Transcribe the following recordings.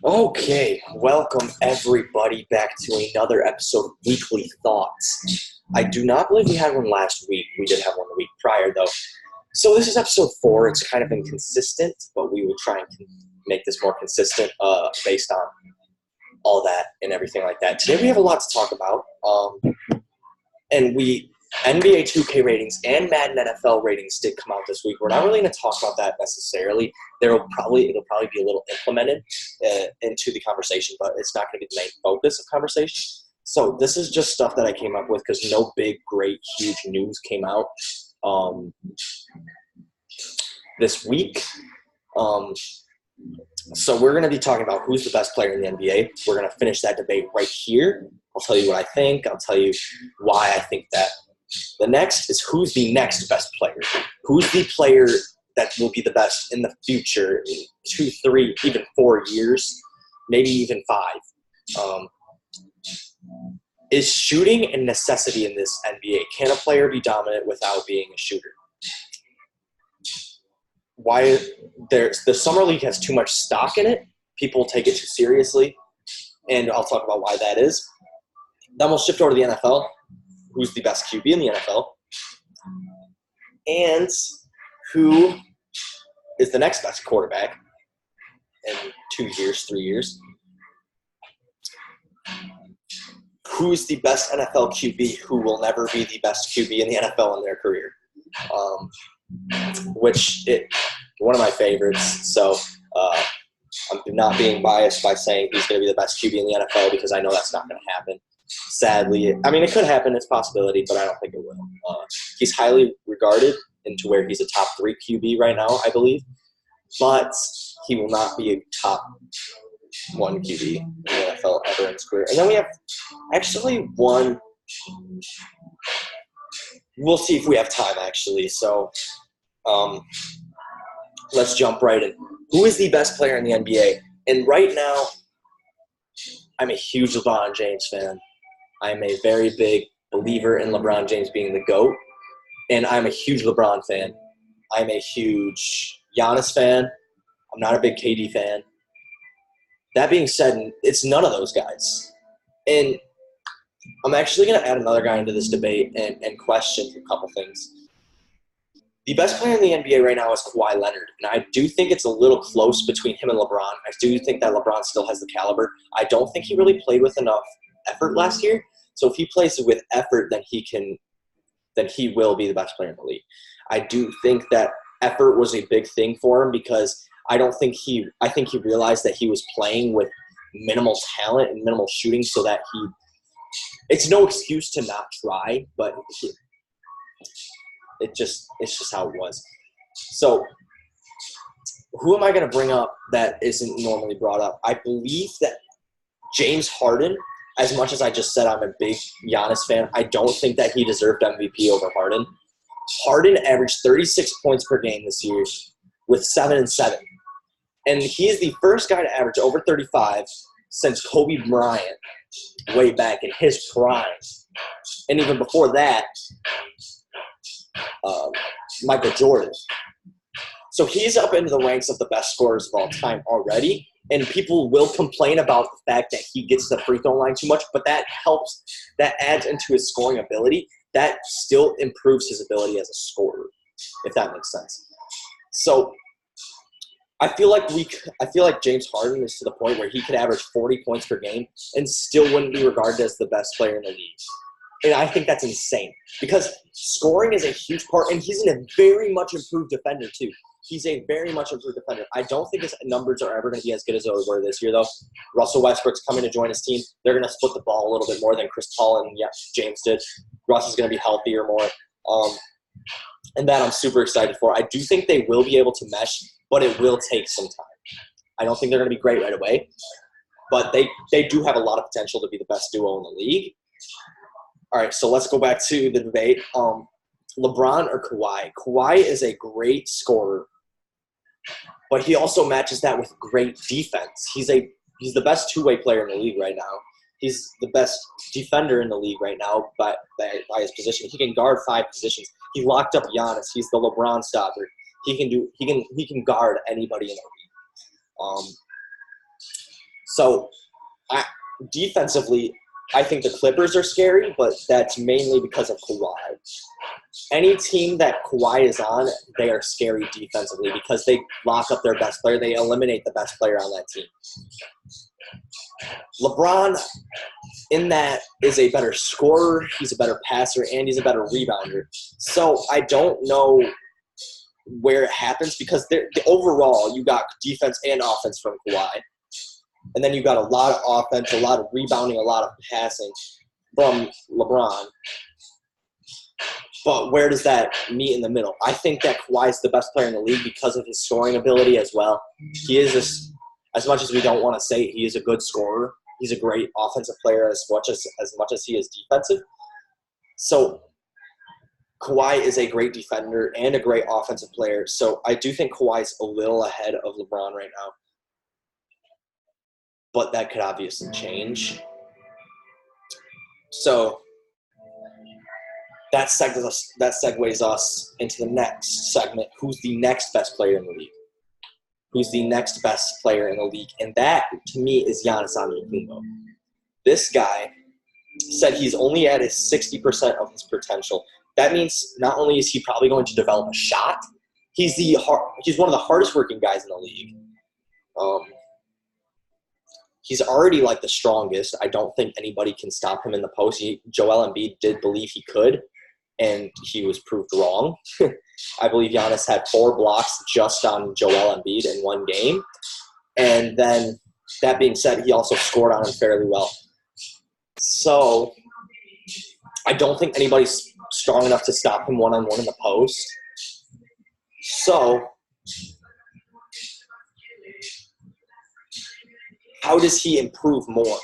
Okay, welcome everybody back to another episode of Weekly Thoughts. I do not believe we had one last week. We did have one the week prior, though. So this is episode 4. It's kind of inconsistent, but we will try and make this more consistent based on all that and everything like that. Today we have a lot to talk about, and NBA 2K ratings and Madden NFL ratings did come out this week. We're not really going to talk about that necessarily. It'll probably be a little implemented into the conversation, but it's not going to be the main focus of conversation. So this is just stuff that I came up with because no big, great, huge news came out this week. So we're going to be talking about who's the best player in the NBA. We're going to finish that debate right here. I'll tell you what I think. I'll tell you why I think that. The next is who's the next best player. Who's the player that will be the best in the future in 2, 3, even 4 years, maybe even 5. Is shooting a necessity in this NBA? Can a player be dominant without being a shooter? Why the summer league has too much stock in it. People take it too seriously, and I'll talk about why that is. Then we'll shift over to the NFL. Who's the best QB in the NFL? And who is the next best quarterback in 2 years, 3 years? Who's the best NFL QB who will never be the best QB in the NFL in their career? One of my favorites. So I'm not being biased by saying he's going to be the best QB in the NFL because I know that's not going to happen. Sadly, I mean, it could happen. It's a possibility, but I don't think it will. He's highly regarded into where he's a top 3 QB right now, I believe. But he will not be a top 1 QB in the NFL ever in his career. And then we have actually one. We'll see if we have time, actually. So let's jump right in. Who is the best player in the NBA? And right now, I'm a huge LeBron James fan. I'm a very big believer in LeBron James being the GOAT, and I'm a huge LeBron fan. I'm a huge Giannis fan. I'm not a big KD fan. That being said, it's none of those guys. And I'm actually going to add another guy into this debate and question a couple things. The best player in the NBA right now is Kawhi Leonard, and I do think it's a little close between him and LeBron. I do think that LeBron still has the caliber. I don't think he really played with enough effort last year. So if he plays with effort, then he will be the best player in the league. I do think that effort was a big thing for him because I think he realized that he was playing with minimal talent and minimal shooting, so that it's no excuse to not try, but it's just how it was. So who am I going to bring up that isn't normally brought up? I believe that James Harden, as much as I just said I'm a big Giannis fan, I don't think that he deserved MVP over Harden. Harden averaged 36 points per game this year with 7 and 7. And he is the first guy to average over 35 since Kobe Bryant way back in his prime. And even before that, Michael Jordan. So he's up into the ranks of the best scorers of all time already. And people will complain about the fact that he gets the free throw line too much, but that adds into his scoring ability. That still improves his ability as a scorer, if that makes sense. So I feel like James Harden is to the point where he could average 40 points per game and still wouldn't be regarded as the best player in the league. And I think that's insane because scoring is a huge part, and he's a very much improved defender too. He's a very much improved defender. I don't think his numbers are ever going to be as good as they were this year, though. Russell Westbrook's coming to join his team. They're going to split the ball a little bit more than Chris Paul and James did. Russ is going to be healthier more. And that I'm super excited for. I do think they will be able to mesh, but it will take some time. I don't think they're going to be great right away, but they do have a lot of potential to be the best duo in the league. All right, so let's go back to the debate. LeBron or Kawhi? Kawhi is a great scorer, but he also matches that with great defense. He's the best two-way player in the league right now. He's the best defender in the league right now by his position. He can guard 5 positions. He locked up Giannis. He's the LeBron stopper. He can guard anybody in the league. So defensively, I think the Clippers are scary, but that's mainly because of Kawhi. Any team that Kawhi is on, they are scary defensively because they lock up their best player. They eliminate the best player on that team. LeBron, in that, is a better scorer, he's a better passer, and he's a better rebounder. So I don't know where it happens because overall you got defense and offense from Kawhi. And then you got a lot of offense, a lot of rebounding, a lot of passing from LeBron. But where does that meet in the middle? I think that Kawhi is the best player in the league because of his scoring ability as well. He is, as much as we don't want to say it, he is a good scorer. He's a great offensive player as much as he is defensive. So Kawhi is a great defender and a great offensive player. So I do think Kawhi's a little ahead of LeBron right now. But that could obviously change. So that segues us into the next segment. Who's the next best player in the league? Who's the next best player in the league? And that, to me, is Giannis Antetokounmpo. This guy said he's only at his 60% of his potential. That means not only is he probably going to develop a shot, he's one of the hardest working guys in the league. He's already like the strongest. I don't think anybody can stop him in the post. Joel Embiid did believe he could, and he was proved wrong. I believe Giannis had 4 blocks just on Joel Embiid in one game. And then, that being said, he also scored on him fairly well. So, I don't think anybody's strong enough to stop him one-on-one in the post. So, how does he improve more?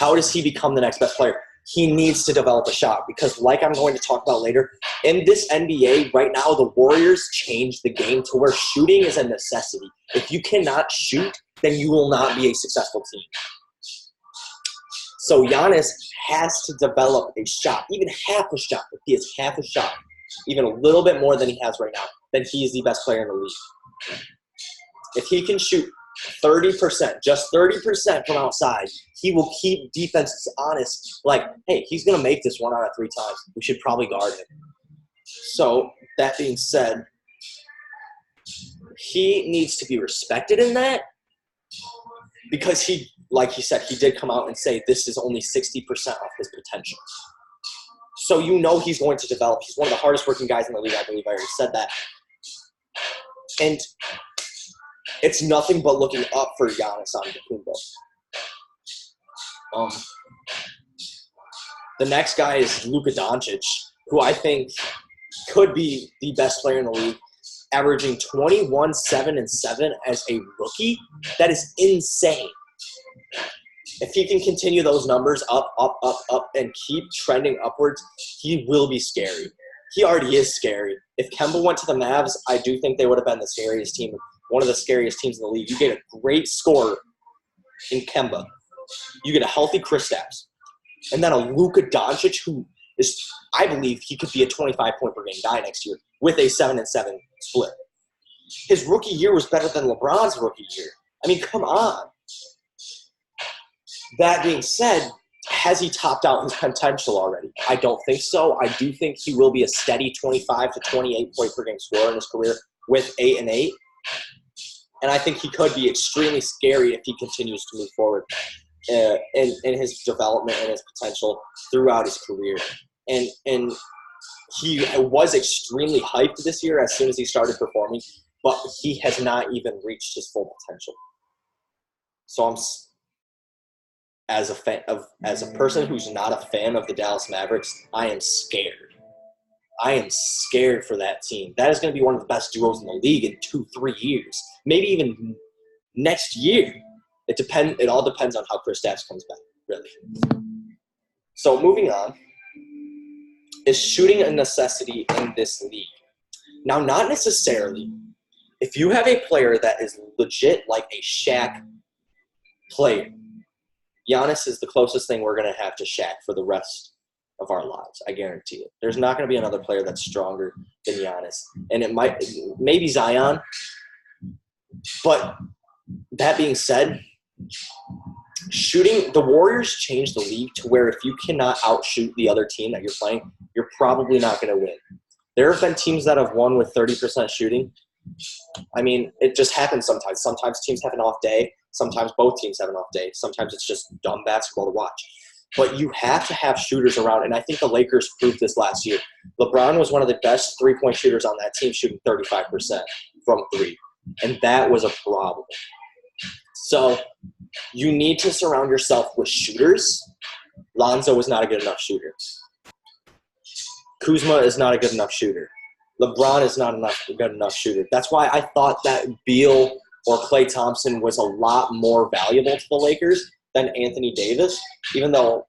How does he become the next best player? He needs to develop a shot because, like I'm going to talk about later, in this NBA right now, the Warriors changed the game to where shooting is a necessity. If you cannot shoot, then you will not be a successful team. So Giannis has to develop a shot, even half a shot. If he has half a shot, even a little bit more than he has right now, then he is the best player in the league. If he can shoot 30%, just 30% from outside, he will keep defenses honest. Like, hey, he's going to make this 1 out of 3 times. We should probably guard him. So, that being said, he needs to be respected in that because he, like he said, he did come out and say this is only 60% of his potential. So, you know he's going to develop. He's one of the hardest working guys in the league. I believe I already said that. And it's nothing but looking up for Giannis Antetokounmpo. The next guy is Luka Doncic, who I think could be the best player in the league, averaging 21, 7, and 7 as a rookie. That is insane. If he can continue those numbers up, and keep trending upwards, he will be scary. He already is scary. If Kemba went to the Mavs, I do think they would have been the scariest team. One of the scariest teams in the league. You get a great scorer in Kemba. You get a healthy Kristaps. And then a Luka Doncic who is, I believe, he could be a 25-point per game guy next year with a 7 and 7 split. His rookie year was better than LeBron's rookie year. I mean, come on. That being said, has he topped out his potential already? I don't think so. I do think he will be a steady 25 to 28 point per game scorer in his career with 8 and 8. And I think he could be extremely scary if he continues to move forward in his development and his potential throughout his career. And he was extremely hyped this year as soon as he started performing, but he has not even reached his full potential. So I'm, as a person who's not a fan of the Dallas Mavericks, I am scared. I am scared for that team. That is going to be one of the best duos in the league in 2-3 years, maybe even next year. It all depends on how Kristaps comes back, really. So moving on, is shooting a necessity in this league? Now, not necessarily. If you have a player that is legit like a Shaq player, Giannis is the closest thing we're going to have to Shaq for the rest of our lives. I guarantee it. There's not going to be another player that's stronger than Giannis. And maybe Zion. But that being said, shooting, the Warriors changed the league to where if you cannot outshoot the other team that you're playing, you're probably not going to win. There have been teams that have won with 30% shooting. I mean, it just happens sometimes. Sometimes teams have an off day. Sometimes both teams have an off day. Sometimes it's just dumb basketball to watch. But you have to have shooters around, and I think the Lakers proved this last year. LeBron was one of the best three-point shooters on that team, shooting 35% from three, and that was a problem. So you need to surround yourself with shooters. Lonzo is not a good enough shooter. Kuzma is not a good enough shooter. LeBron is not a good enough shooter. That's why I thought that Beal or Klay Thompson was a lot more valuable to the Lakers than Anthony Davis. Even though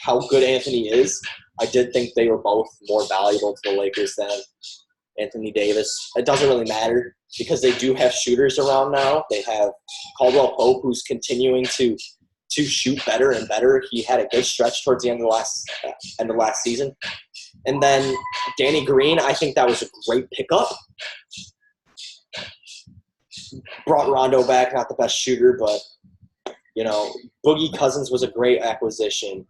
how good Anthony is, I did think they were both more valuable to the Lakers than Anthony Davis. It doesn't really matter because they do have shooters around now. They have Caldwell Pope, who's continuing to shoot better and better. He had a good stretch towards the end of last season. And then Danny Green, I think that was a great pickup. Brought Rondo back, not the best shooter, but, Boogie Cousins was a great acquisition.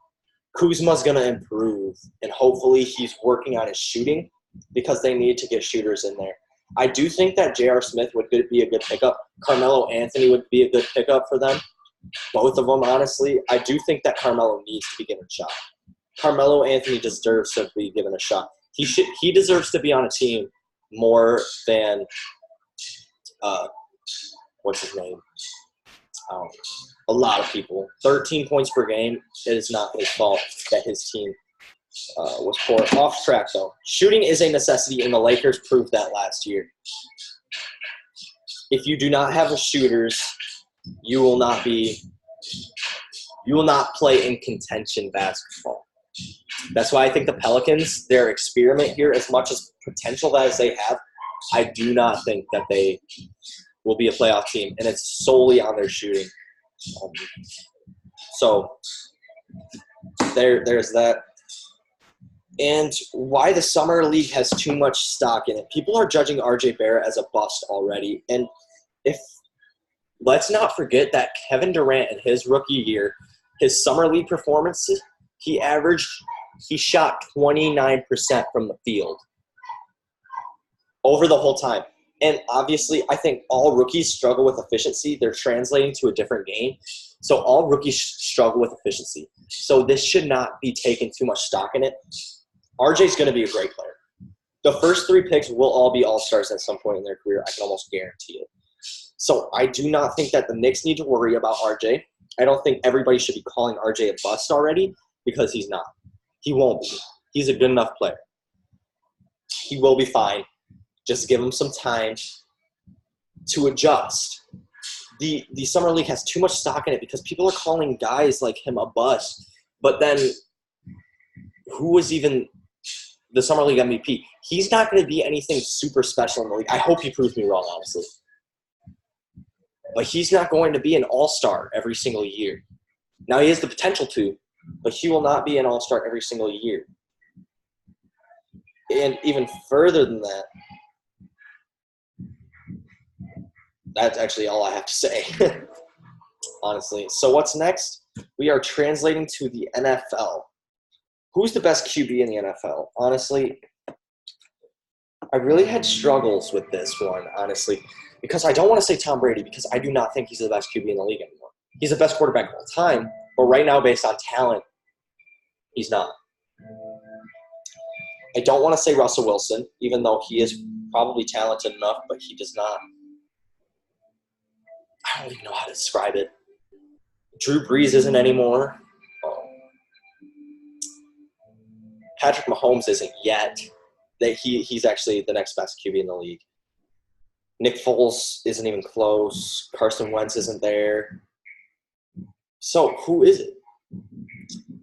Kuzma's going to improve, and hopefully he's working on his shooting because they need to get shooters in there. I do think that J.R. Smith would be a good pickup. Carmelo Anthony would be a good pickup for them. Both of them, honestly. I do think that Carmelo needs to be given a shot. Carmelo Anthony deserves to be given a shot. He deserves to be on a team more than what's his name? A lot of people. 13 points per game. It is not his fault that his team was poor. Off track, though. Shooting is a necessity, and the Lakers proved that last year. If you do not have the shooters, you will not play in contention basketball. That's why I think the Pelicans, their experiment here, as much as potential as they have, I do not think that they will be a playoff team, and it's solely on their shooting. So there's that. And why the Summer League has too much stock in it. People are judging RJ Barrett as a bust already. And let's not forget that Kevin Durant in his rookie year, his Summer League performances, he shot 29% from the field over the whole time. And obviously, I think all rookies struggle with efficiency. They're translating to a different game. So all rookies struggle with efficiency. So this should not be taken too much stock in it. RJ's going to be a great player. The first three picks will all be all-stars at some point in their career. I can almost guarantee it. So I do not think that the Knicks need to worry about RJ. I don't think everybody should be calling RJ a bust already because he's not. He won't be. He's a good enough player. He will be fine. Just give him some time to adjust. The Summer League has too much stock in it because people are calling guys like him a bust. But then who was even the Summer League MVP? He's not going to be anything super special in the league. I hope he proves me wrong, honestly. But he's not going to be an all-star every single year. Now, he has the potential to, but he will not be an all-star every single year. And even further than that, that's actually all I have to say, honestly. So what's next? We are translating to the NFL. Who's the best QB in the NFL? Honestly, I really had struggles with this one, honestly, because I don't want to say Tom Brady because I do not think he's the best QB in the league anymore. He's the best quarterback of all time, but right now, based on talent, he's not. I don't want to say Russell Wilson, even though he is probably talented enough, but he does not. I don't even know how to describe it. Drew Brees isn't anymore. Patrick Mahomes isn't yet. He's actually the next best QB in the league. Nick Foles isn't even close. Carson Wentz isn't there. So who is it?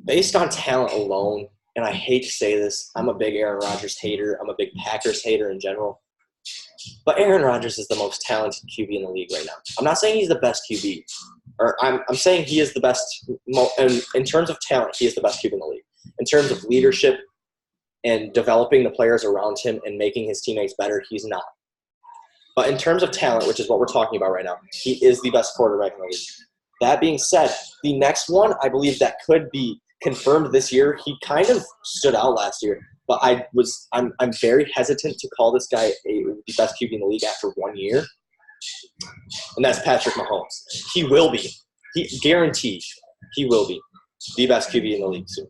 Based on talent alone, and I hate to say this, I'm a big Aaron Rodgers hater. I'm a big Packers hater in general. But Aaron Rodgers is the most talented QB in the league right now. I'm not saying he's the best QB. I'm saying he is the best. In terms of talent, he is the best QB in the league. In terms of leadership and developing the players around him and making his teammates better, he's not. But in terms of talent, which is what we're talking about right now, he is the best quarterback in the league. That being said, the next one I believe that could be confirmed this year. He kind of stood out last year, but I'm very hesitant to call this guy the best QB in the league after 1 year, and that's Patrick Mahomes. He will be. He guaranteed he will be the best QB in the league soon.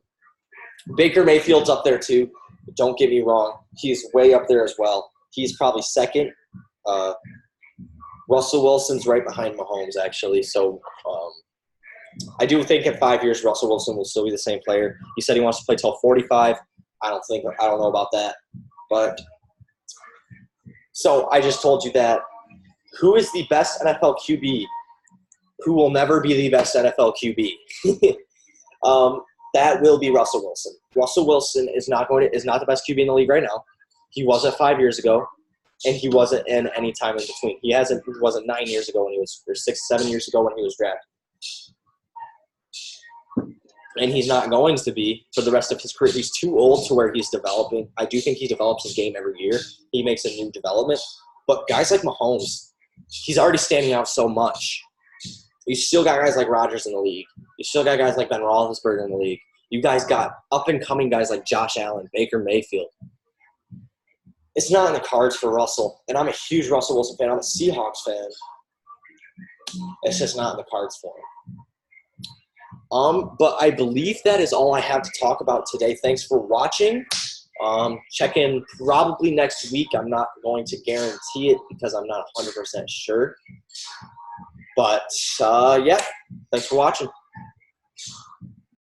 Baker Mayfield's up there too. Don't get me wrong. He's way up there as well. He's probably second. Russell Wilson's right behind Mahomes, actually. So I do think in 5 years, Russell Wilson will still be the same player. He said he wants to play till 45. I don't know about that. But so I just told you that. Who is the best NFL QB? Who will never be the best NFL QB? That will be Russell Wilson. Russell Wilson is not the best QB in the league right now. He wasn't 5 years ago, and he wasn't in any time in between. He wasn't 9 years ago when he was, or 6, 7 years ago when he was drafted. And he's not going to be for the rest of his career. He's too old to where he's developing. I do think he develops his game every year. He makes a new development. But guys like Mahomes, he's already standing out so much. You still got guys like Rodgers in the league. You still got guys like Ben Roethlisberger in the league. You guys got up-and-coming guys like Josh Allen, Baker Mayfield. It's not in the cards for Russell. And I'm a huge Russell Wilson fan. I'm a Seahawks fan. It's just not in the cards for him. But I believe that is all I have to talk about today. Thanks for watching. Check in probably next week. I'm not going to guarantee it because I'm not 100% sure. But, yeah, thanks for watching.